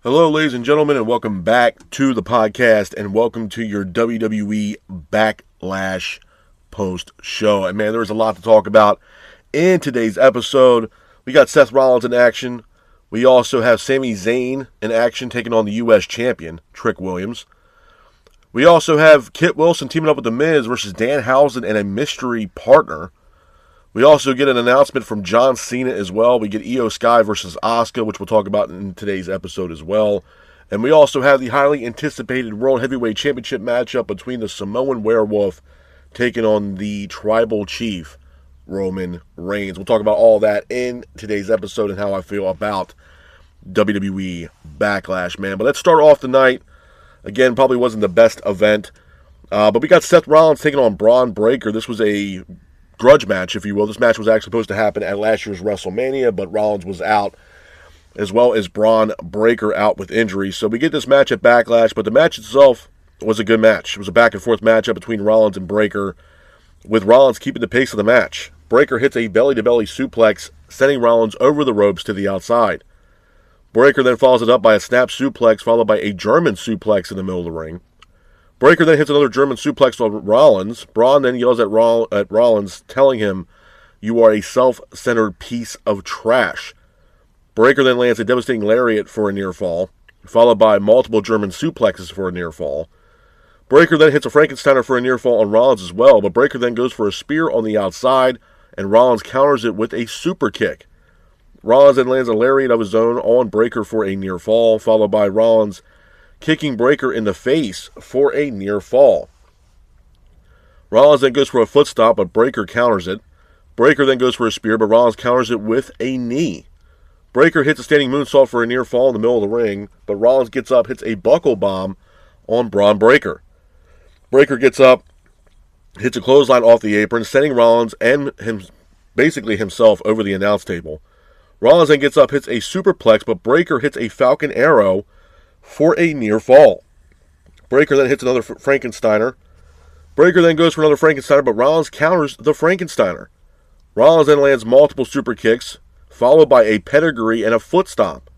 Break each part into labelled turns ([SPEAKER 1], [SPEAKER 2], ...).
[SPEAKER 1] Hello, ladies and gentlemen, and welcome back to the podcast, and welcome to your WWE Backlash post-show. And man, there's a lot to talk about in today's episode. We got Seth Rollins in action. We also have Sami Zayn in action, taking on the U.S. champion, Trick Williams. We also have Kit Wilson teaming up with The Miz versus Danhausen and a mystery partner. We also get an announcement from John Cena as well. We get Io Sky versus Asuka, which we'll talk about in today's episode as well. And we also have the highly anticipated World Heavyweight Championship matchup between the Samoan Werewolf taking on the Tribal Chief, Roman Reigns. We'll talk about all that in today's episode and how I feel about WWE Backlash, man. But let's start off the night. Again, probably wasn't the best event. But we got Seth Rollins taking on Braun Breaker. This was a grudge match, if you will. This match was actually supposed to happen at last year's WrestleMania, but Rollins was out, as well as Braun Breaker out with injury. So we get this match at Backlash, but the match itself was a good match. It was a back-and-forth matchup between Rollins and Breaker, with Rollins keeping the pace of the match. Breaker hits a belly-to-belly suplex, sending Rollins over the ropes to the outside. Breaker then follows it up by a snap suplex, followed by a German suplex in the middle of the ring. Breaker then hits another German suplex on Rollins. Braun then yells at Rollins, telling him, "You are a self-centered piece of trash." Breaker then lands a devastating lariat for a near fall, followed by multiple German suplexes for a near fall. Breaker then hits a Frankensteiner for a near fall on Rollins as well, but Breaker then goes for a spear on the outside, and Rollins counters it with a super kick. Rollins then lands a lariat of his own on Breaker for a near fall, followed by Rollins kicking Breaker in the face for a near fall. Rollins then goes for a foot stomp, but Breaker counters it. Breaker then goes for a spear, but Rollins counters it with a knee. Breaker hits a standing moonsault for a near fall in the middle of the ring, but Rollins gets up, hits a buckle bomb on Braun Breaker. Breaker gets up, hits a clothesline off the apron, sending Rollins and basically himself over the announce table. Rollins then gets up, hits a superplex, but Breaker hits a Falcon Arrow for a near fall. Breaker then hits another Frankensteiner. Breaker then goes for another Frankensteiner, but Rollins counters the Frankensteiner. Rollins then lands multiple super kicks, followed by a pedigree and a foot stomp.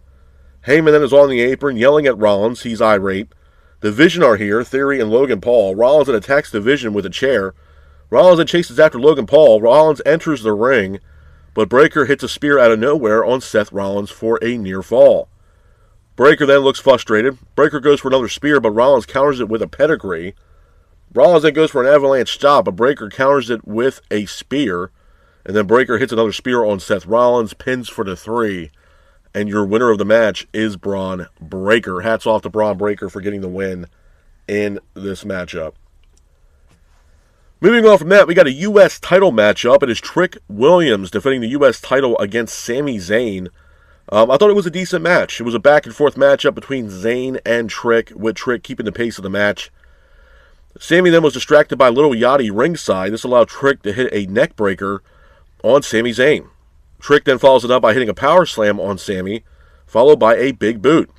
[SPEAKER 1] Heyman then is on the apron, yelling at Rollins. He's irate. The Vision are here, Theory and Logan Paul. Rollins then attacks the Vision with a chair. Rollins then chases after Logan Paul. Rollins enters the ring, but Breaker hits a spear out of nowhere on Seth Rollins for a near fall. Breaker then looks frustrated. Breaker goes for another spear, but Rollins counters it with a pedigree. Rollins then goes for an avalanche stop, but Breaker counters it with a spear. And then Breaker hits another spear on Seth Rollins, pins for the 3. And your winner of the match is Braun Breaker. Hats off to Braun Breaker for getting the win in this matchup. Moving on from that, we got a U.S. title matchup. It is Trick Williams defending the U.S. title against Sami Zayn. I thought it was a decent match. It was a back-and-forth matchup between Zayn and Trick, with Trick keeping the pace of the match. Sami then was distracted by Little Yachty ringside. This allowed Trick to hit a neck breaker on Sami Zayn. Trick then follows it up by hitting a power slam on Sami, followed by a big boot.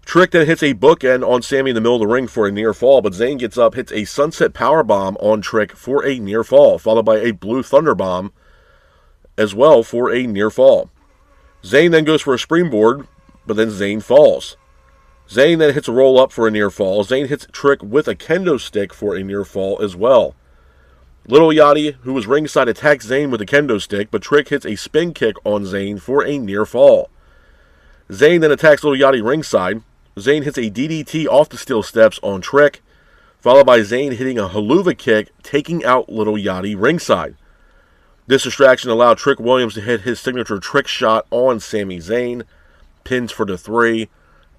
[SPEAKER 1] Trick then hits a bookend on Sami in the middle of the ring for a near fall, but Zayn gets up, hits a sunset powerbomb on Trick for a near fall, followed by a blue thunder bomb as well for a near fall. Zayn then goes for a springboard, but then Zayn falls. Zayn then hits a roll-up for a near fall. Zayn hits Trick with a kendo stick for a near fall as well. Little Yachty, who was ringside, attacks Zayn with a kendo stick, but Trick hits a spin kick on Zayn for a near fall. Zayn then attacks Little Yachty ringside. Zayn hits a DDT off the steel steps on Trick, followed by Zayn hitting a haluva kick, taking out Little Yachty ringside. This distraction allowed Trick Williams to hit his signature trick shot on Sami Zayn, pins for the 3,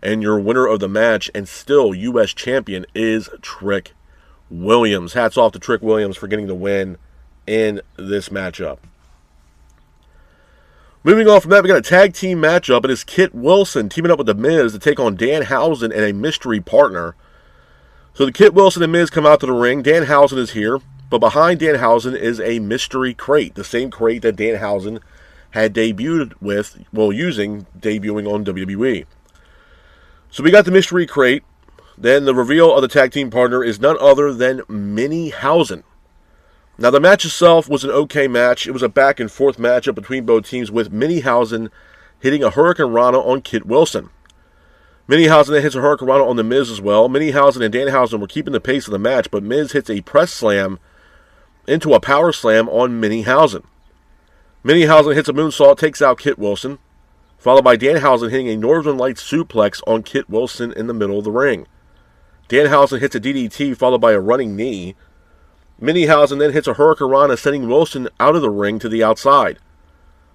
[SPEAKER 1] and your winner of the match and still U.S. champion is Trick Williams. Hats off to Trick Williams for getting the win in this matchup. Moving on from that, we got a tag team matchup. It is Kit Wilson teaming up with The Miz to take on Danhausen and a mystery partner. So the Kit Wilson and Miz come out to the ring. Danhausen is here. But behind Danhausen is a mystery crate, the same crate that Danhausen had debuted with, debuting on WWE. So we got the mystery crate. Then the reveal of the tag team partner is none other than Minniehausen. Now the match itself was an okay match. It was a back and forth matchup between both teams, with Minniehausen hitting a Hurricane Rana on Kit Wilson. Minihausen then hits a Hurricanrana on The Miz as well. Minihausen and Danhausen were keeping the pace of the match, but Miz hits a press slam into a power slam on Minihausen. Minihausen hits a moonsault, takes out Kit Wilson, followed by Danhausen hitting a Northern Lights suplex on Kit Wilson in the middle of the ring. Danhausen hits a DDT, followed by a running knee. Minihausen then hits a Hurricanrana, sending Wilson out of the ring to the outside.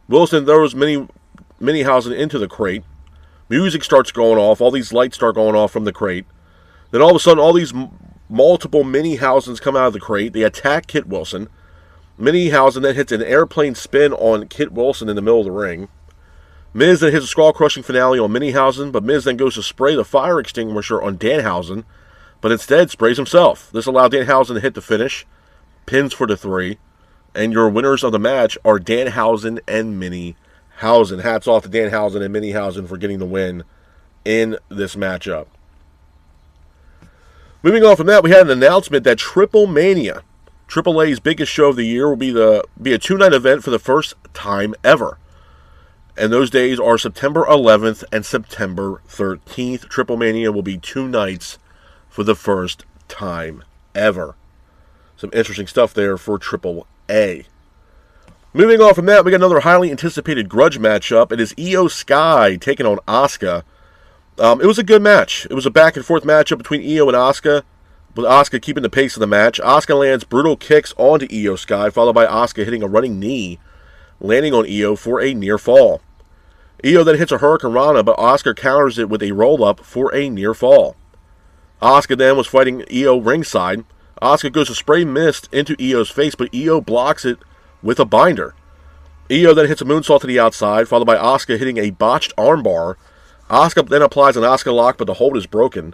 [SPEAKER 1] Wilson throws Minihausen into the crate. Music starts going off. All these lights start going off from the crate. Then all of a sudden, all these multiple Minihausens come out of the crate. They attack Kit Wilson. Minihausen then hits an airplane spin on Kit Wilson in the middle of the ring. Miz then hits a skull-crushing finale on Minihausen, but Miz then goes to spray the fire extinguisher on Danhausen, but instead sprays himself. This allowed Danhausen to hit the finish, pins for the 3, and your winners of the match are Danhausen and Minihausen. Hats off to Danhausen and Minihausen for getting the win in this matchup. Moving on from that, we had an announcement that Triple Mania, AAA's biggest show of the year, will be a 2-night event for the first time ever. And those days are September 11th and September 13th. Triple Mania will be 2 nights for the first time ever. Some interesting stuff there for AAA. Moving on from that, we got another highly anticipated grudge matchup. It is Io Sky taking on Asuka. It was a good match. It was a back-and-forth matchup between Io and Asuka, with Asuka keeping the pace of the match. Asuka lands brutal kicks onto Io Sky, followed by Asuka hitting a running knee, landing on Io for a near fall. Io then hits a Hurricanrana, but Asuka counters it with a roll-up for a near fall. Asuka then was fighting Io ringside. Asuka goes to spray mist into Io's face, but Io blocks it with a binder. Io then hits a moonsault to the outside, followed by Asuka hitting a botched armbar. Asuka then applies an Asuka lock, but the hold is broken.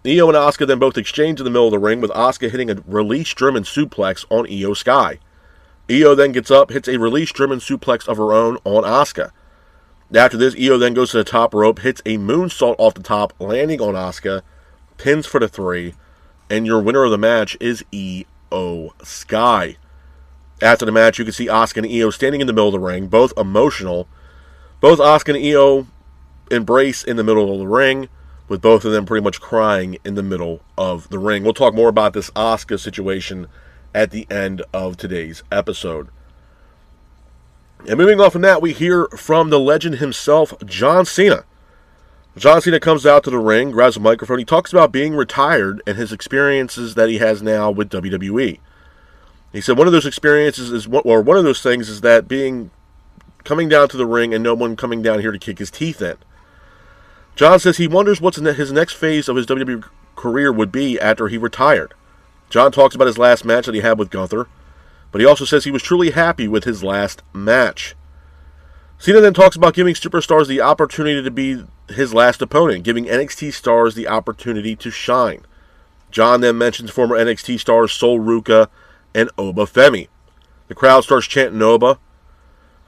[SPEAKER 1] Io and Asuka then both exchange in the middle of the ring, with Asuka hitting a release German suplex on Io Sky. Io then gets up, hits a release German suplex of her own on Asuka. After this, Io then goes to the top rope, hits a moonsault off the top, landing on Asuka, pins for the 3, and your winner of the match is Io Sky. After the match, you can see Asuka and Io standing in the middle of the ring, both emotional. Both Asuka and Io embrace in the middle of the ring, with both of them pretty much crying in the middle of the ring. We'll talk more about this Asuka situation at the end of today's episode. And moving on from that, we hear from the legend himself, John Cena. John Cena comes out to the ring, grabs a microphone. He talks about being retired and his experiences that he has now with WWE. He said one of those experiences is, or one of those things is that coming down to the ring and no one coming down here to kick his teeth in. John says he wonders what his next phase of his WWE career would be after he retired. John talks about his last match that he had with Gunther, but he also says he was truly happy with his last match. Cena then talks about giving superstars the opportunity to be his last opponent, giving NXT stars the opportunity to shine. John then mentions former NXT stars Sol Ruka and Oba Femi. The crowd starts chanting Oba.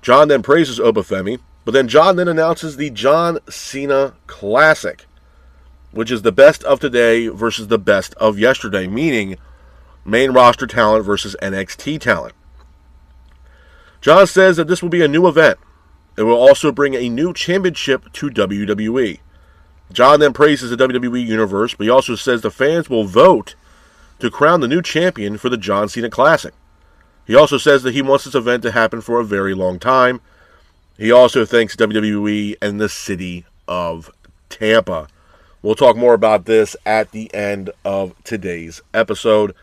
[SPEAKER 1] John then praises Oba Femi, but then John then announces the John Cena Classic, which is the best of today versus the best of yesterday, meaning main roster talent versus NXT talent. John says that this will be a new event. It will also bring a new championship to WWE. John then praises the WWE Universe, but he also says the fans will vote to crown the new champion for the John Cena Classic. He also says that he wants this event to happen for a very long time. He also thanks WWE and the city of Tampa. We'll talk more about this at the end of today's episode.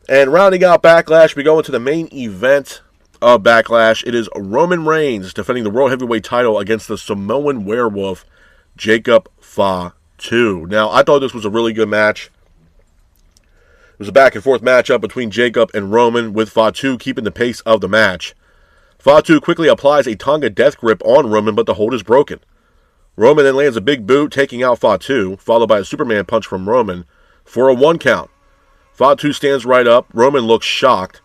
[SPEAKER 1] And rounding out Backlash, we go into the main event of Backlash. It is Roman Reigns defending the World Heavyweight title against the Samoan Werewolf, Jacob Fatu. Now, I thought this was a really good match. It was a back-and-forth matchup between Jacob and Roman, with Fatu keeping the pace of the match. Fatu quickly applies a Tonga death grip on Roman, but the hold is broken. Roman then lands a big boot, taking out Fatu, followed by a Superman punch from Roman for a 1 count. Fatu stands right up. Roman looks shocked.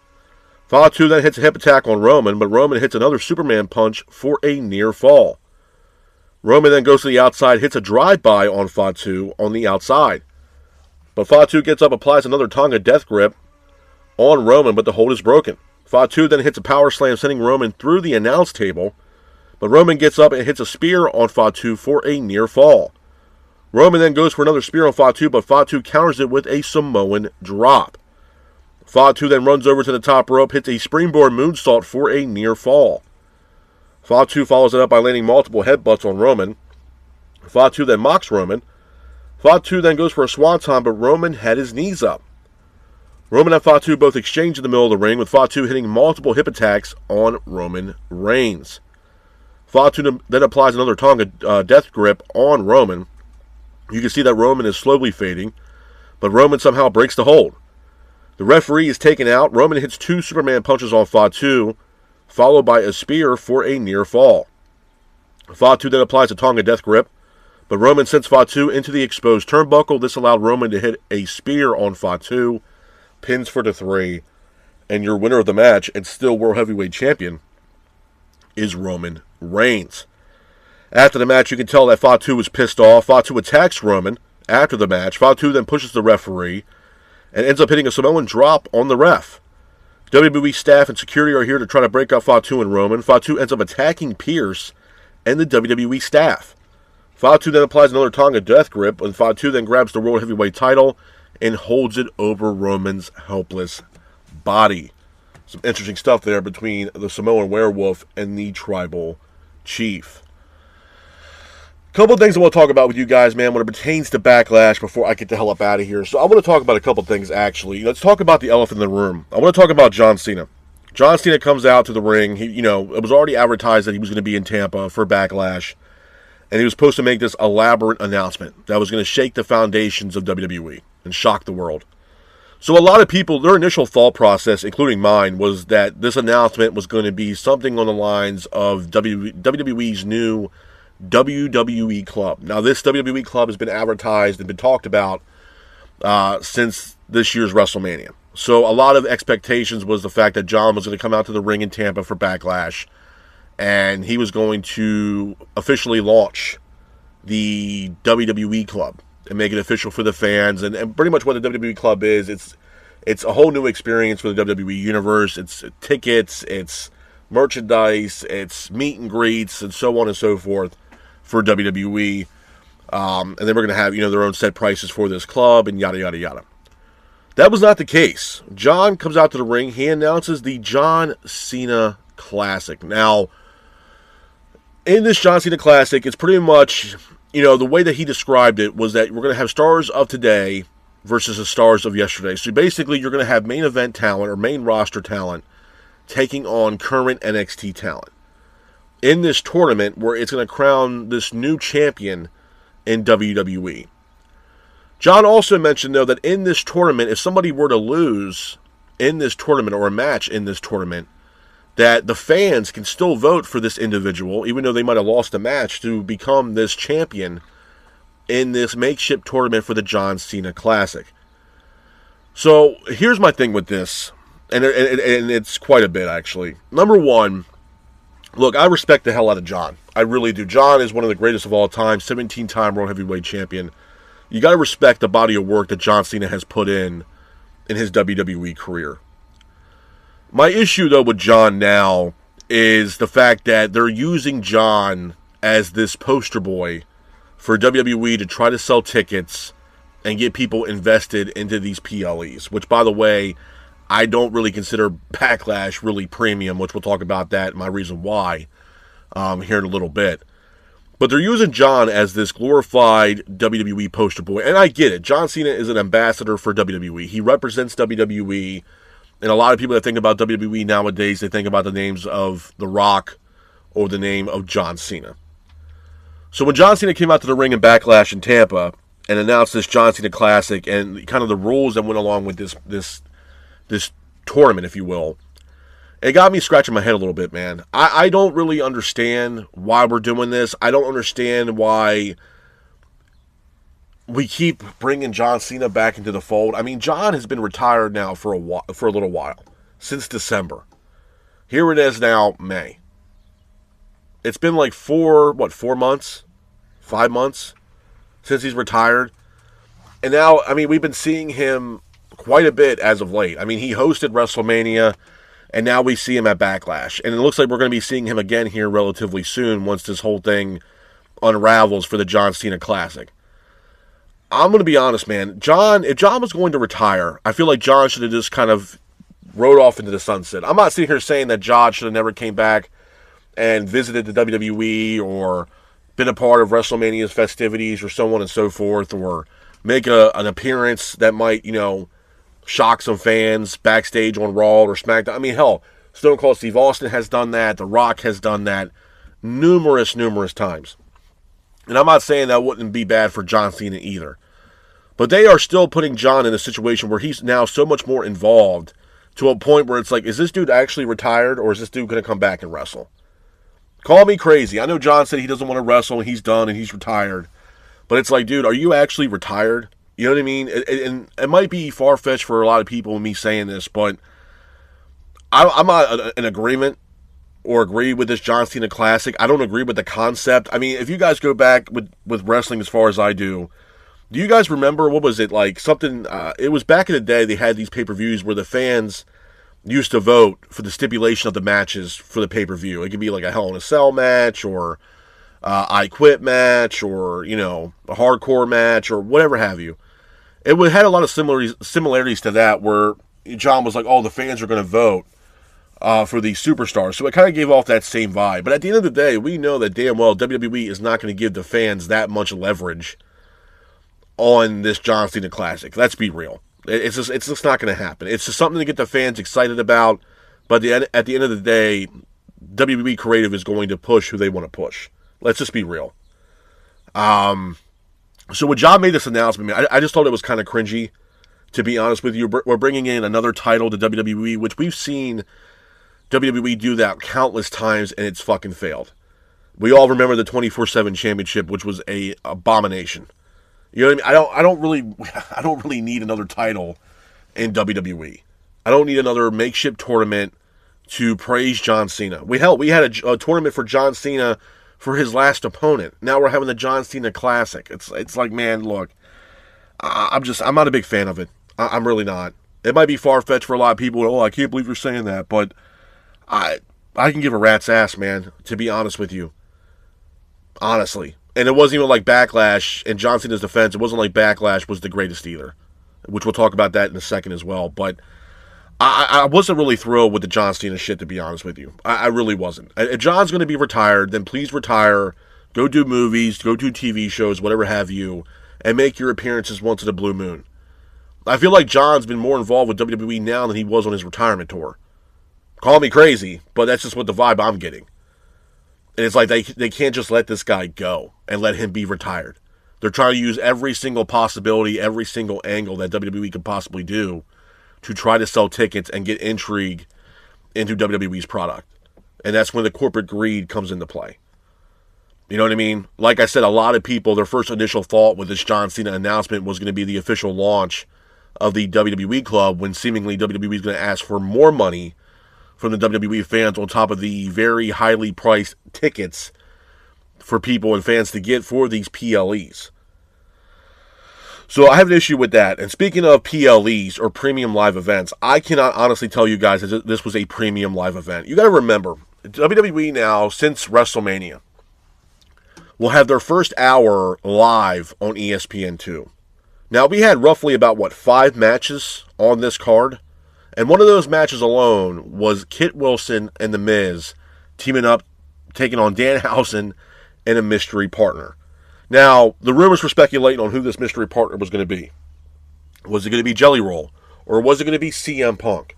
[SPEAKER 1] Fatu then hits a hip attack on Roman, but Roman hits another Superman punch for a near fall. Roman then goes to the outside, hits a drive-by on Fatu on the outside. But Fatu gets up, applies another Tonga death grip on Roman, but the hold is broken. Fatu then hits a power slam, sending Roman through the announce table. But Roman gets up and hits a spear on Fatu for a near fall. Roman then goes for another spear on Fatu, but Fatu counters it with a Samoan drop. Fatu then runs over to the top rope, hits a springboard moonsault for a near fall. Fatu follows it up by landing multiple headbutts on Roman. Fatu then mocks Roman. Fatu then goes for a swanton, but Roman had his knees up. Roman and Fatu both exchange in the middle of the ring, with Fatu hitting multiple hip attacks on Roman Reigns. Fatu then applies another Tonga death grip on Roman. You can see that Roman is slowly fading, but Roman somehow breaks the hold. The referee is taken out. Roman hits 2 Superman punches on Fatu, followed by a spear for a near fall. Fatu then applies a Tonga death grip, but Roman sends Fatu into the exposed turnbuckle. This allowed Roman to hit a spear on Fatu, pins for the 3, and your winner of the match and still World Heavyweight Champion is Roman Reigns. After the match, you can tell that Fatu was pissed off. Fatu attacks Roman after the match. Fatu then pushes the referee and ends up hitting a Samoan drop on the ref. WWE staff and security are here to try to break up Fatu and Roman. Fatu ends up attacking Pierce and the WWE staff. Fatu then applies another Tonga death grip, and Fatu then grabs the World Heavyweight title and holds it over Roman's helpless body. Some interesting stuff there between the Samoan werewolf and the tribal chief. Couple of things I want to talk about with you guys, man, when it pertains to Backlash before I get the hell up out of here. So I want to talk about a couple of things, actually. Let's talk about the elephant in the room. I want to talk about John Cena. John Cena comes out to the ring. It was already advertised that he was going to be in Tampa for Backlash, and he was supposed to make this elaborate announcement that was going to shake the foundations of WWE and shock the world. So a lot of people, their initial thought process, including mine, was that this announcement was going to be something on the lines of WWE's new WWE Club. Now, this WWE Club has been advertised and been talked about since this year's WrestleMania. So a lot of expectations was the fact that John was going to come out to the ring in Tampa for Backlash, and he was going to officially launch the WWE Club and make it official for the fans. And pretty much what the WWE Club is, it's a whole new experience for the WWE Universe. It's tickets, it's merchandise, it's meet and greets, and so on and so forth for WWE. And then we're going to have, their own set prices for this club and yada, yada, yada. That was not the case. John comes out to the ring. He announces the John Cena Classic. Now, in this John Cena Classic, it's pretty much, the way that he described it was that we're going to have stars of today versus the stars of yesterday. So basically, you're going to have main event talent or main roster talent taking on current NXT talent in this tournament where it's going to crown this new champion in WWE. John also mentioned, though, that in this tournament, if somebody were to lose in this tournament or a match in this tournament, that the fans can still vote for this individual, even though they might have lost a match, to become this champion in this makeshift tournament for the John Cena Classic. So here's my thing with this, and it's quite a bit, actually. Number one, look, I respect the hell out of John. I really do. John is one of the greatest of all time, 17-time World Heavyweight Champion. You got to respect the body of work that John Cena has put in his WWE career. My issue, though, with John now is the fact that they're using John as this poster boy for WWE to try to sell tickets and get people invested into these PLEs, which, by the way, I don't really consider Backlash really premium, which we'll talk about that and my reason why here in a little bit. But they're using John as this glorified WWE poster boy. And I get it. John Cena is an ambassador for WWE. He represents WWE. And a lot of people that think about WWE nowadays, they think about the names of The Rock or the name of John Cena. So when John Cena came out to the ring in Backlash in Tampa and announced this John Cena Classic and kind of the rules that went along with this tournament, if you will, it got me scratching my head a little bit, man. I don't really understand why we're doing this. I don't understand why we keep bringing John Cena back into the fold. I mean, John has been retired now for a little while, since December. Here it is now, May. It's been like 4 months? 5 months since he's retired. And now, I mean, we've been seeing him quite a bit as of late. I mean, he hosted WrestleMania, and now we see him at Backlash. And it looks like we're going to be seeing him again here relatively soon once this whole thing unravels for the John Cena Classic. I'm going to be honest, man. If John was going to retire, I feel like John should have just kind of rode off into the sunset. I'm not sitting here saying that John should have never came back and visited the WWE or been a part of WrestleMania's festivities or so on and so forth, or make an appearance that might, shock some fans backstage on Raw or SmackDown. I mean, hell, Stone Cold Steve Austin has done that. The Rock has done that numerous times. And I'm not saying that wouldn't be bad for John Cena either. But they are still putting John in a situation where he's now so much more involved to a point where it's like, is this dude actually retired, or is this dude going to come back and wrestle? Call me crazy. I know John said he doesn't want to wrestle and he's done and he's retired. But it's like, dude, are you actually retired? You know what I mean? And it might be far-fetched for a lot of people, me saying this, but I'm not in agreement or agree with this John Cena Classic. I don't agree with the concept. I mean, if you guys go back with wrestling as far as I do you guys remember, what was it, like something, it was back in the day, they had these pay-per-views where the fans used to vote for the stipulation of the matches for the pay-per-view. It could be like a Hell in a Cell match, or I Quit match, or, a hardcore match, or whatever have you. It had a lot of similarities to that, where John was like, oh, the fans are going to vote for these superstars. So it kind of gave off that same vibe. But at the end of the day, we know that damn well WWE is not going to give the fans that much leverage on this John Cena Classic. Let's be real. It's just not going to happen. It's just something to get the fans excited about. But at the end of the day, WWE Creative is going to push who they want to push. Let's just be real. So when John made this announcement, I just thought it was kind of cringy, to be honest with you. We're bringing in another title to WWE, which we've seen WWE do that countless times, and it's fucking failed. We all remember the 24/7 Championship, which was a abomination. You know what I mean? I don't really need another title in WWE. I don't need another makeshift tournament to praise John Cena. We had a tournament for John Cena for his last opponent. Now we're having the John Cena Classic. It's like, man, look, I'm not a big fan of it. I'm really not. It might be far-fetched for a lot of people. Oh, I can't believe you're saying that, but I can give a rat's ass, man, to be honest with you. Honestly. And it wasn't even like Backlash, in John Cena's defense, it wasn't like Backlash was the greatest either, which we'll talk about that in a second as well. But I wasn't really thrilled with the John Cena shit, to be honest with you. I really wasn't. If John's going to be retired, then please retire, go do movies, go do TV shows, whatever have you, and make your appearances once in a blue moon. I feel like John's been more involved with WWE now than he was on his retirement tour. Call me crazy, but that's just what the vibe I'm getting. And it's like they can't just let this guy go and let him be retired. They're trying to use every single possibility, every single angle that WWE could possibly do to try to sell tickets and get intrigue into WWE's product. And that's when the corporate greed comes into play. You know what I mean? Like I said, a lot of people, their first initial thought with this John Cena announcement was going to be the official launch of the WWE club, when seemingly WWE is going to ask for more money from the WWE fans on top of the very highly priced tickets for people and fans to get for these PLEs. So I have an issue with that. And speaking of PLEs, or premium live events, I cannot honestly tell you guys that this was a premium live event. You got to remember, WWE now, since WrestleMania, will have their first hour live on ESPN2. Now, we had roughly about, 5 matches on this card? And one of those matches alone was Kit Wilson and The Miz teaming up, taking on Danhausen and a mystery partner. Now, the rumors were speculating on who this mystery partner was going to be. Was it going to be Jelly Roll? Or was it going to be CM Punk?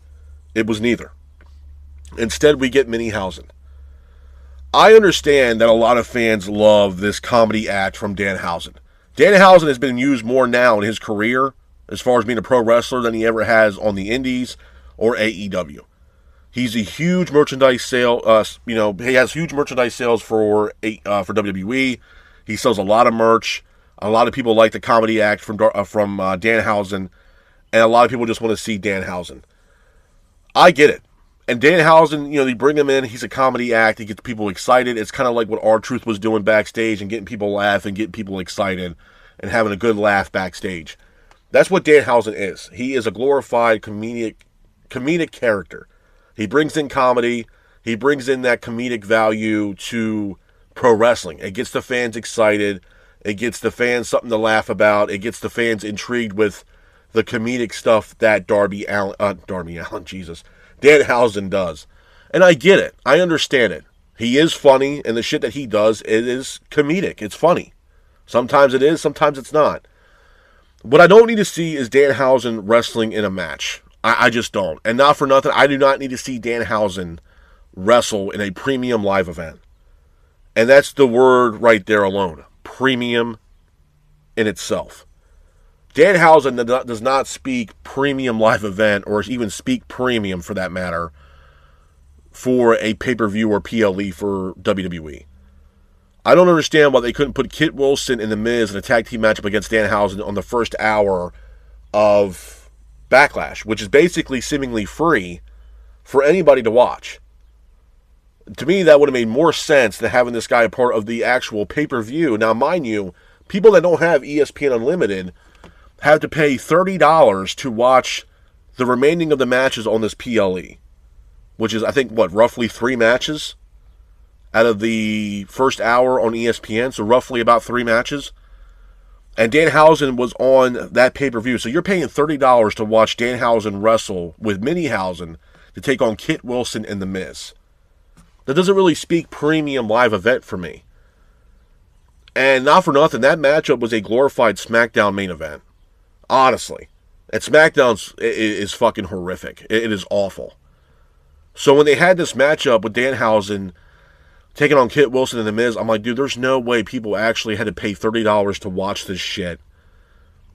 [SPEAKER 1] It was neither. Instead, we get Minniehausen. I understand that a lot of fans love this comedy act from Danhausen. Danhausen has been used more now in his career as far as being a pro wrestler than he ever has on the Indies or AEW. He's a huge merchandise sale. He has huge merchandise sales for WWE. He sells a lot of merch. A lot of people like the comedy act from Danhausen, and a lot of people just want to see Danhausen. I get it. And Danhausen, they bring him in. He's a comedy act. He gets people excited. It's kind of like what R-Truth was doing backstage and getting people laughing, getting people excited, and having a good laugh backstage. That's what Danhausen is. He is a glorified comedic character. He brings in comedy. He brings in that comedic value to pro wrestling. It gets the fans excited. It gets the fans something to laugh about. It gets the fans intrigued with the comedic stuff that Danhausen does. And I get it. I understand it. He is funny, and the shit that he does, it is comedic. It's funny. Sometimes it is, sometimes it's not. What I don't need to see is Danhausen wrestling in a match. I just don't. And not for nothing, I do not need to see Danhausen wrestle in a premium live event. And that's the word right there alone. Premium in itself. Danhausen does not speak premium live event, or even speak premium for that matter, for a pay-per-view or PLE for WWE. I don't understand why they couldn't put Kit Wilson and The Miz in a tag team matchup against Danhausen on the first hour of Backlash, which is basically seemingly free for anybody to watch. To me, that would have made more sense than having this guy a part of the actual pay-per-view. Now, mind you, people that don't have ESPN Unlimited have to pay $30 to watch the remaining of the matches on this PLE, which is, I think, roughly 3 matches out of the first hour on ESPN, so roughly about 3 matches. And Danhausen was on that pay-per-view, so you're paying $30 to watch Danhausen wrestle with Minniehausen to take on Kit Wilson and The Miz. That doesn't really speak premium live event for me. And not for nothing, that matchup was a glorified SmackDown main event. Honestly. And SmackDown is fucking horrific. It is awful. So when they had this matchup with Danhausen taking on Kit Wilson and The Miz, I'm like, dude, there's no way people actually had to pay $30 to watch this shit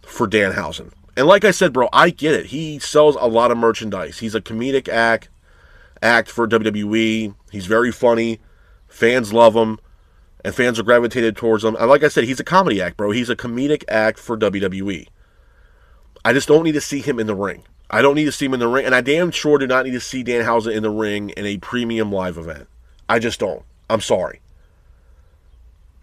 [SPEAKER 1] for Danhausen. And like I said, bro, I get it. He sells a lot of merchandise. He's a comedic act for WWE. He's very funny. Fans love him. And fans are gravitated towards him. And like I said, he's a comedy act, bro. He's a comedic act for WWE. I just don't need to see him in the ring. I don't need to see him in the ring. And I damn sure do not need to see Danhausen in the ring in a premium live event. I just don't. I'm sorry.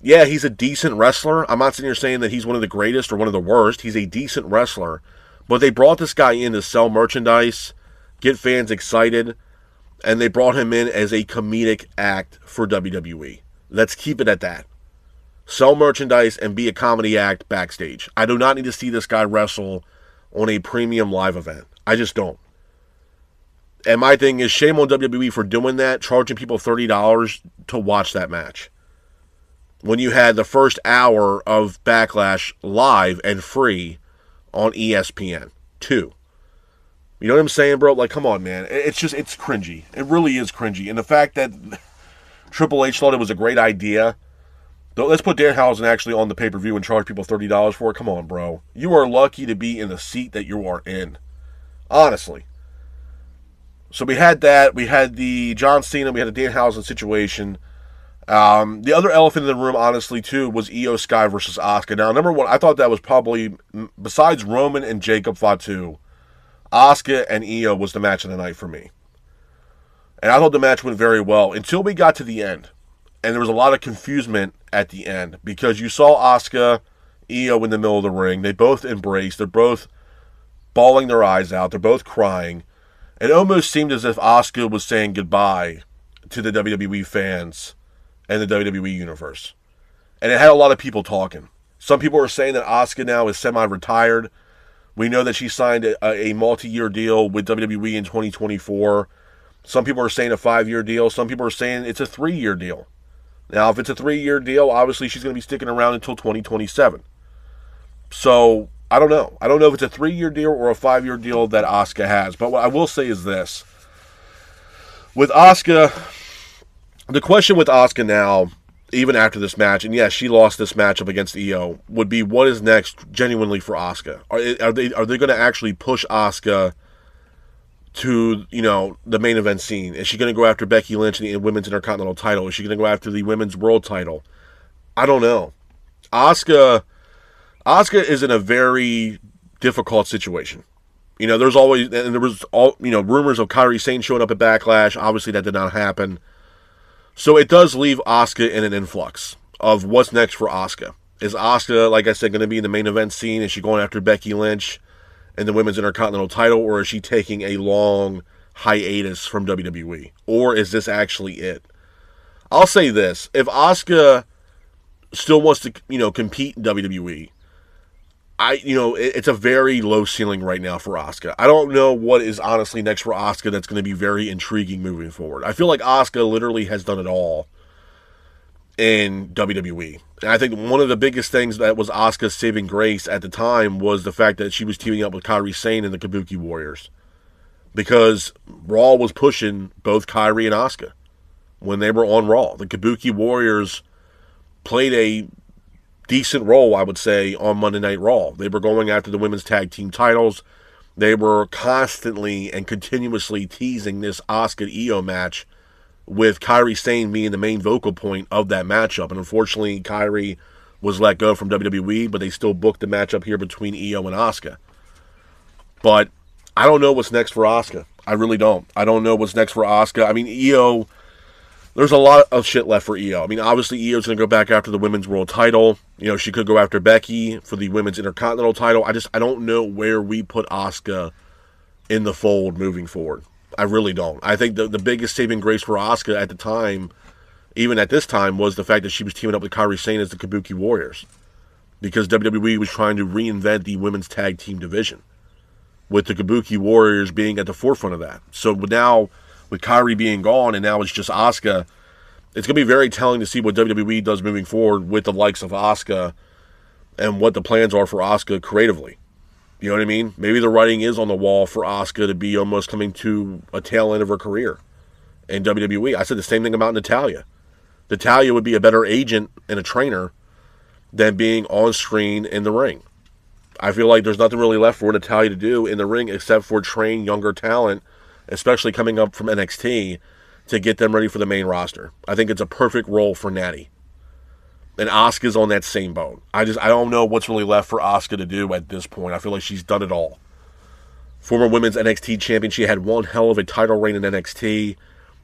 [SPEAKER 1] Yeah, he's a decent wrestler. I'm not sitting here saying that he's one of the greatest or one of the worst. He's a decent wrestler. But they brought this guy in to sell merchandise, get fans excited, and they brought him in as a comedic act for WWE. Let's keep it at that. Sell merchandise and be a comedy act backstage. I do not need to see this guy wrestle on a premium live event. I just don't. And my thing is, shame on WWE for doing that, charging people $30 to watch that match. When you had the first hour of Backlash live and free on ESPN 2. You know what I'm saying, bro? Like, come on, man. It's cringy. It really is cringy. And the fact that Triple H thought it was a great idea. Let's put Danhausen actually on the pay-per-view and charge people $30 for it. Come on, bro. You are lucky to be in the seat that you are in. Honestly. So we had that. We had the John Cena. We had a Danhausen situation. The other elephant in the room, honestly, too, was Io Sky versus Asuka. Now, number one, I thought that was probably, besides Roman and Jacob Fatu, Asuka and Io was the match of the night for me. And I thought the match went very well until we got to the end. And there was a lot of confusion at the end because you saw Asuka, Io in the middle of the ring. They both embraced. They're both bawling their eyes out. They're both crying. It almost seemed as if Asuka was saying goodbye to the WWE fans and the WWE Universe. And it had a lot of people talking. Some people are saying that Asuka now is semi-retired. We know that she signed a multi-year deal with WWE in 2024. Some people are saying a 5-year deal. Some people are saying it's a 3-year deal. Now, if it's a 3-year deal, obviously she's going to be sticking around until 2027. So, I don't know. I don't know if it's a 3-year deal or a 5-year deal that Asuka has. But what I will say is this. With Asuka, the question with Asuka now, even after this match, and yes, she lost this matchup against Io, would be what is next genuinely for Asuka? Are they going to actually push Asuka to, the main event scene? Is she going to go after Becky Lynch in the Women's Intercontinental title? Is she going to go after the Women's World title? I don't know. Asuka is in a very difficult situation. There's always, and there was rumors of Kairi Sane showing up at Backlash. Obviously, that did not happen. So it does leave Asuka in an influx of what's next for Asuka. Is Asuka, like I said, going to be in the main event scene? Is she going after Becky Lynch and the Women's Intercontinental title, or is she taking a long hiatus from WWE? Or is this actually it? I'll say this. If Asuka still wants to, compete in WWE. It's a very low ceiling right now for Asuka. I don't know what is honestly next for Asuka that's going to be very intriguing moving forward. I feel like Asuka literally has done it all in WWE. And I think one of the biggest things that was Asuka's saving grace at the time was the fact that she was teaming up with Kairi Sane and the Kabuki Warriors. Because Raw was pushing both Kairi and Asuka when they were on Raw. The Kabuki Warriors played a decent role, I would say, on Monday Night Raw. They were going after the women's tag team titles. They were constantly and continuously teasing this Asuka Io match, with Kairi Sane being the main vocal point of that matchup. And unfortunately, Kairi was let go from WWE, but they still booked the matchup here between Io and Asuka. But I don't know what's next for Asuka. I really don't. I don't know what's next for Asuka. I mean, Io, there's a lot of shit left for Io. I mean, obviously, Io's going to go back after the women's world title. She could go after Becky for the women's intercontinental title. I don't know where we put Asuka in the fold moving forward. I really don't. I think the biggest saving grace for Asuka at the time, even at this time, was the fact that she was teaming up with Kairi Sane as the Kabuki Warriors. Because WWE was trying to reinvent the women's tag team division, with the Kabuki Warriors being at the forefront of that. So now, with Kairi being gone, and now it's just Asuka, it's going to be very telling to see what WWE does moving forward with the likes of Asuka and what the plans are for Asuka creatively. You know what I mean? Maybe the writing is on the wall for Asuka to be almost coming to a tail end of her career in WWE. I said the same thing about Natalya. Natalya would be a better agent and a trainer than being on screen in the ring. I feel like there's nothing really left for Natalya to do in the ring except for train younger talent, especially coming up from NXT, to get them ready for the main roster. I think it's a perfect role for Natty. And Asuka's on that same boat. I don't know what's really left for Asuka to do at this point. I feel like she's done it all. Former women's NXT champion. She had one hell of a title reign in NXT.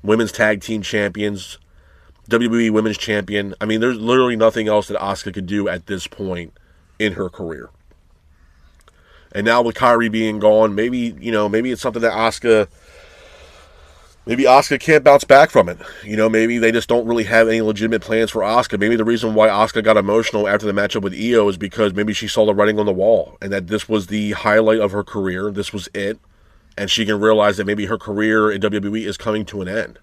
[SPEAKER 1] Women's tag team champions. WWE women's champion. I mean, there's literally nothing else that Asuka could do at this point in her career. And now with Kairi being gone, maybe it's something that Asuka can't bounce back from it. Maybe they just don't really have any legitimate plans for Asuka. Maybe the reason why Asuka got emotional after the matchup with Io is because maybe she saw the writing on the wall and that this was the highlight of her career. This was it. And she can realize that maybe her career in WWE is coming to an end.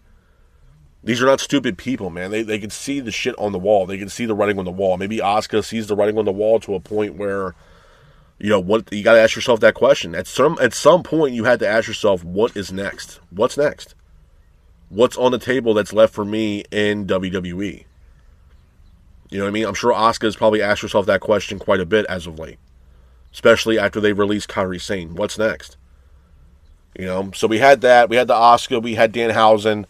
[SPEAKER 1] These are not stupid people, man. They can see the shit on the wall. They can see the writing on the wall. Maybe Asuka sees the writing on the wall to a point where, what you got to ask yourself that question. At some point, you had to ask yourself, what is next? What's next? What's on the table that's left for me in WWE? You know what I mean? I'm sure Asuka has probably asked herself that question quite a bit as of late. Especially after they released Kairi Sane. What's next? So we had that. We had the Asuka. We had Danhausen.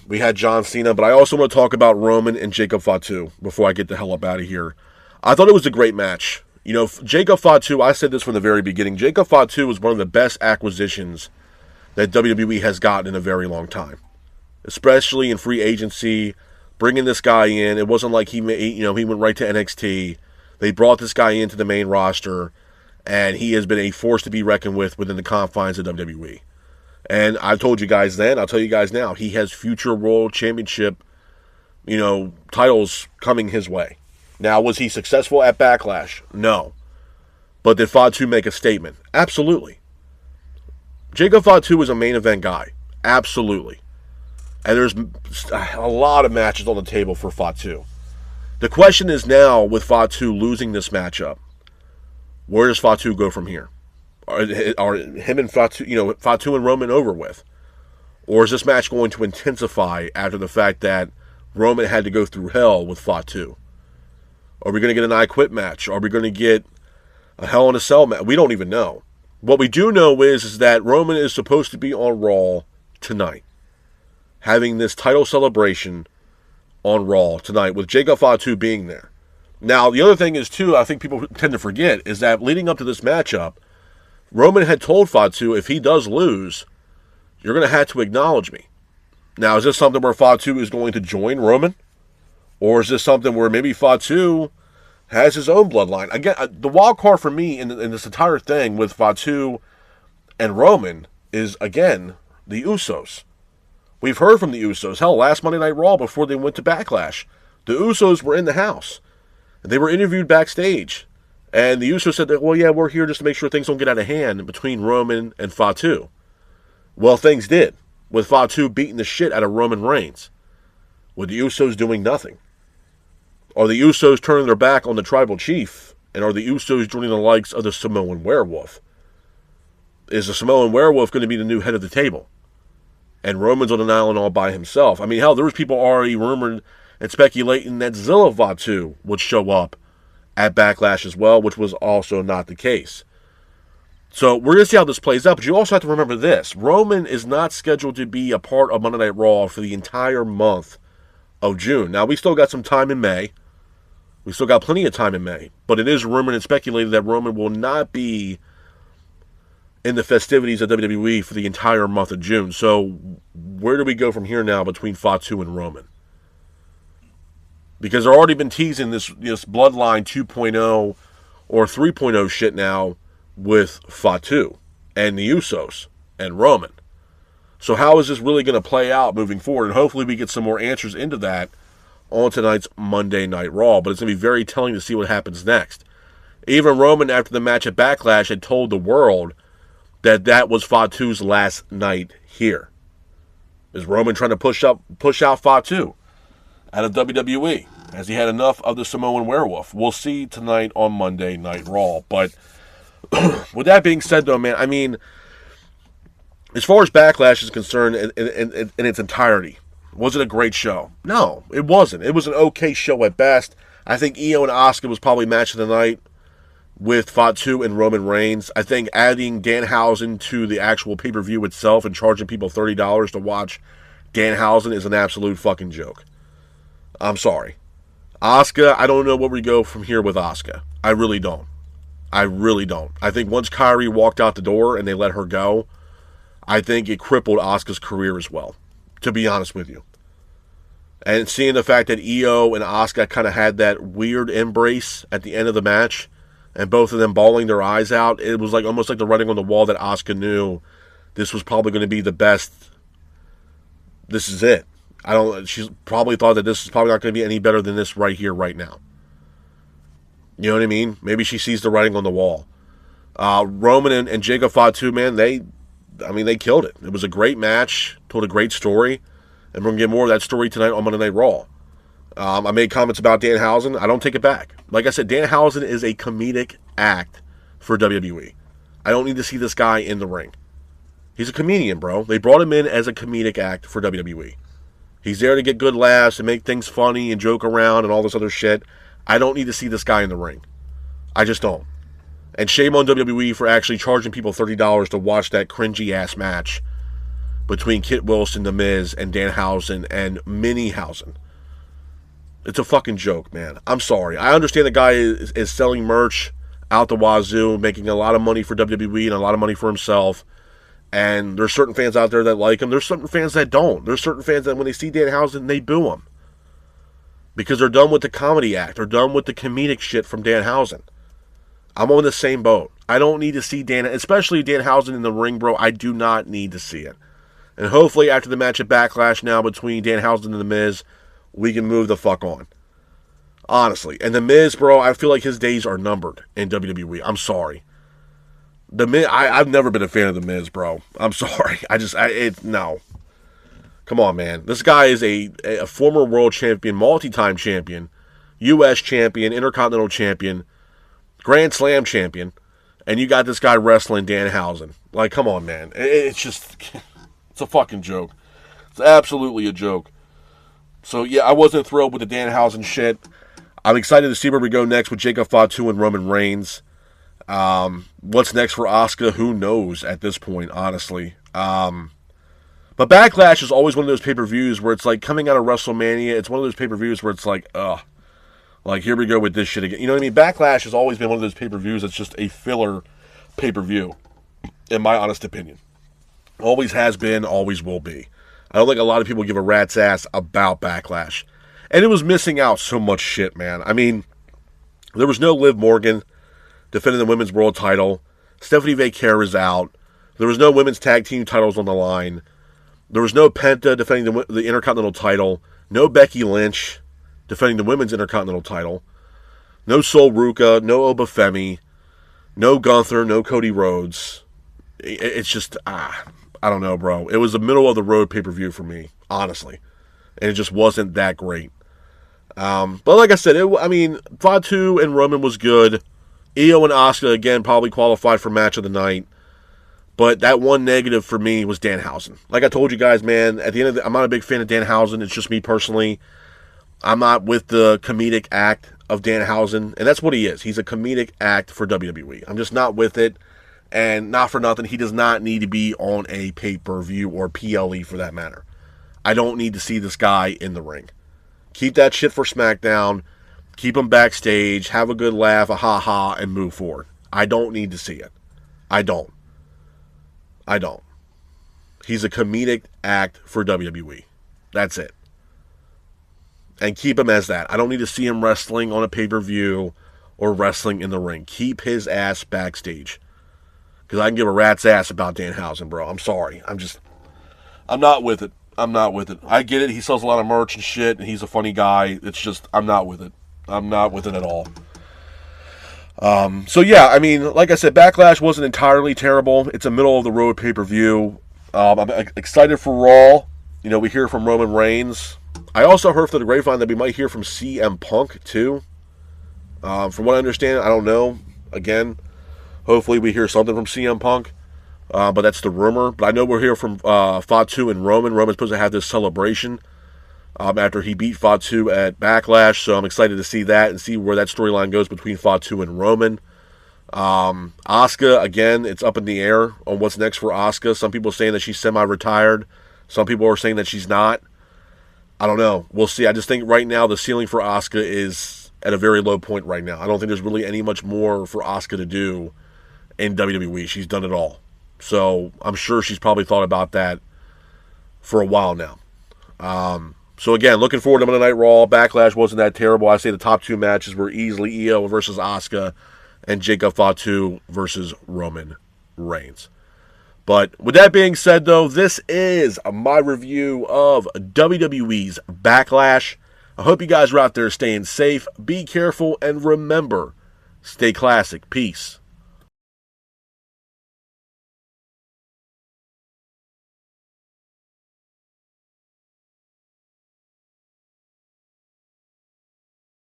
[SPEAKER 1] We had John Cena. But I also want to talk about Roman and Jacob Fatu before I get the hell up out of here. I thought it was a great match. Jacob Fatu, I said this from the very beginning. Jacob Fatu was one of the best acquisitions that WWE has gotten in a very long time, especially in free agency. Bringing this guy in, it wasn't like he went right to NXT. They brought this guy into the main roster, and he has been a force to be reckoned with within the confines of WWE. And I told you guys then, I'll tell you guys now, he has future World Championship, titles coming his way. Now, was he successful at Backlash? No. But did Fatu make a statement? Absolutely. Jacob Fatu is a main event guy. Absolutely. And there's a lot of matches on the table for Fatu. The question is now, with Fatu losing this matchup, where does Fatu go from here? Are him and Fatu, Fatu and Roman over with? Or is this match going to intensify after the fact that Roman had to go through hell with Fatu? Are we going to get an I Quit match? Are we going to get a Hell in a Cell match? We don't even know. What we do know is that Roman is supposed to be on Raw tonight, having this title celebration on Raw tonight with Jacob Fatu being there. Now, the other thing is, too, I think people tend to forget, is that leading up to this matchup, Roman had told Fatu, if he does lose, you're going to have to acknowledge me. Now, is this something where Fatu is going to join Roman? Or is this something where maybe Fatu has his own bloodline? Again, the wild card for me in this entire thing with Fatu and Roman is, again, the Usos. We've heard from the Usos. Hell, last Monday Night Raw before they went to Backlash, The Usos were in the house. They were interviewed backstage. And the Usos said that, well, yeah, we're here just to make sure things don't get out of hand between Roman and Fatu. Well, things did, with Fatu beating the shit out of Roman Reigns, with the Usos doing nothing. Are the Usos turning their back on the tribal chief? And are the Usos joining the likes of the Samoan werewolf? Is the Samoan werewolf going to be the new head of the table? And Roman's on an island all by himself. I mean, hell, there was people already rumored and speculating that Zilla Fatu would show up at Backlash as well, which was also not the case. So we're going to see how this plays out, but you also have to remember this. Roman is not scheduled to be a part of Monday Night Raw for the entire month of June. Now, we still got some time in May. We still got plenty of time in May. But it is rumored and speculated that Roman will not be in the festivities of WWE for the entire month of June. So where do we go from here now between Fatu and Roman? Because they've already been teasing this Bloodline 2.0 or 3.0 shit now with Fatu and the Usos and Roman. So how is this really going to play out moving forward? And hopefully we get some more answers into that on tonight's Monday Night Raw. But it's going to be very telling to see what happens next. Even Roman, after the match at Backlash, had told the world that was Fatu's last night here. Is Roman trying to push out Fatu out of WWE? Has he had enough of the Samoan werewolf? We'll see tonight on Monday Night Raw. But with that being said, though, man, I mean, as far as Backlash is concerned in its entirety, was it a great show? No, it wasn't. It was an okay show at best. I think Io and Asuka was probably match of the night with Fatu and Roman Reigns. I think adding Danhausen to the actual pay-per-view itself and charging people $30 to watch Danhausen is an absolute fucking joke. I'm sorry. Asuka, I don't know where we go from here with Asuka. I really don't. I think once Kyrie walked out the door and they let her go, I think it crippled Asuka's career as well, to be honest with you. And seeing the fact that Io and Asuka kind of had that weird embrace at the end of the match, and both of them bawling their eyes out, it was like almost like the writing on the wall that Asuka knew this was probably going to be the best. This is it. She's probably thought that this is probably not going to be any better than this right here, right now. You know what I mean? Maybe she sees the writing on the wall. Roman and Jacob Fatu, man, they killed it. It was a great match, told a great story, and we're going to get more of that story tonight on Monday Night Raw. I made comments about Danhausen. I don't take it back. Like I said, Danhausen is a comedic act for WWE. I don't need to see this guy in the ring. He's a comedian, bro. They brought him in as a comedic act for WWE. He's there to get good laughs and make things funny and joke around and all this other shit. I don't need to see this guy in the ring. I just don't. And shame on WWE for actually charging people $30 to watch that cringy-ass match between Kit Wilson, The Miz, and Danhausen and Minniehausen. It's a fucking joke, man. I'm sorry. I understand the guy is selling merch out the wazoo, making a lot of money for WWE and a lot of money for himself. And there's certain fans out there that like him. There's certain fans that don't. There's certain fans that when they see Danhausen, they boo him. Because they're done with the comedy act. They're done with the comedic shit from Danhausen. I'm on the same boat. I don't need to see especially Danhausen in the ring, bro. I do not need to see it. And hopefully after the match at Backlash now between Danhausen and The Miz, we can move the fuck on. Honestly. And The Miz, bro, I feel like his days are numbered in WWE. I'm sorry. The Miz, I've never been a fan of The Miz, bro. I'm sorry. No. Come on, man. This guy is a former world champion, multi-time champion, U.S. champion, Intercontinental champion, Grand Slam champion, and you got this guy wrestling Danhausen. Like, come on, man. It's a fucking joke. It's absolutely a joke. So, yeah, I wasn't thrilled with the Danhausen shit. I'm excited to see where we go next with Jacob Fatu and Roman Reigns. What's next for Asuka? Who knows at this point, honestly. But Backlash is always one of those pay-per-views where it's like coming out of WrestleMania. It's one of those pay-per-views where it's like, like here we go with this shit again. You know what I mean? Backlash has always been one of those pay-per-views that's just a filler pay-per-view, in my honest opinion. Always has been, always will be. I don't think a lot of people give a rat's ass about Backlash. And it was missing out so much shit, man. I mean, there was no Liv Morgan defending the women's world title. Stephanie Vaquer is out. There was no women's tag team titles on the line. There was no Penta defending the Intercontinental title. No Becky Lynch defending the women's Intercontinental title. No Sol Ruka, no Obafemi, no Gunther, no Cody Rhodes. It's just, I don't know, bro. It was a middle-of-the-road pay-per-view for me, honestly. And it just wasn't that great. But like I said, Fatu and Roman was good. Io and Asuka, again, probably qualified for match of the night. But that one negative for me was Danhausen. Like I told you guys, man, at the end of I'm not a big fan of Danhausen. It's just me personally. I'm not with the comedic act of Danhausen. And that's what he is. He's a comedic act for WWE. I'm just not with it. And not for nothing, he does not need to be on a pay-per-view or PLE for that matter. I don't need to see this guy in the ring. Keep that shit for SmackDown. Keep him backstage. Have a good laugh, a ha-ha, and move forward. I don't need to see it. I don't. He's a comedic act for WWE. That's it. And keep him as that. I don't need to see him wrestling on a pay-per-view or wrestling in the ring. Keep his ass backstage. Because I can give a rat's ass about Danhausen, bro. I'm sorry. I'm not with it. I get it. He sells a lot of merch and shit, and he's a funny guy. It's just, I'm not with it. I'm not with it at all. So yeah, like I said, Backlash wasn't entirely terrible. It's a middle-of-the-road pay-per-view. I'm excited for Raw. We hear from Roman Reigns. I also heard through the grapevine that we might hear from CM Punk, too. From what I understand, I don't know. Again, hopefully we hear something from CM Punk. But that's the rumor. But I know we're here from Fatu and Roman. Roman's supposed to have this celebration after he beat Fatu at Backlash. So I'm excited to see that and see where that storyline goes between Fatu and Roman. Asuka, again, it's up in the air on what's next for Asuka. Some people are saying that she's semi-retired. Some people are saying that she's not. I don't know. We'll see. I just think right now the ceiling for Asuka is at a very low point right now. I don't think there's really any much more for Asuka to do in WWE. She's done it all. So I'm sure she's probably thought about that for a while now. So again, looking forward to Monday Night Raw. Backlash wasn't that terrible. I say the top two matches were easily Io versus Asuka and Jacob Fatu versus Roman Reigns. But with that being said, though, this is my review of WWE's Backlash. I hope you guys are out there staying safe. Be careful and remember, stay classic. Peace.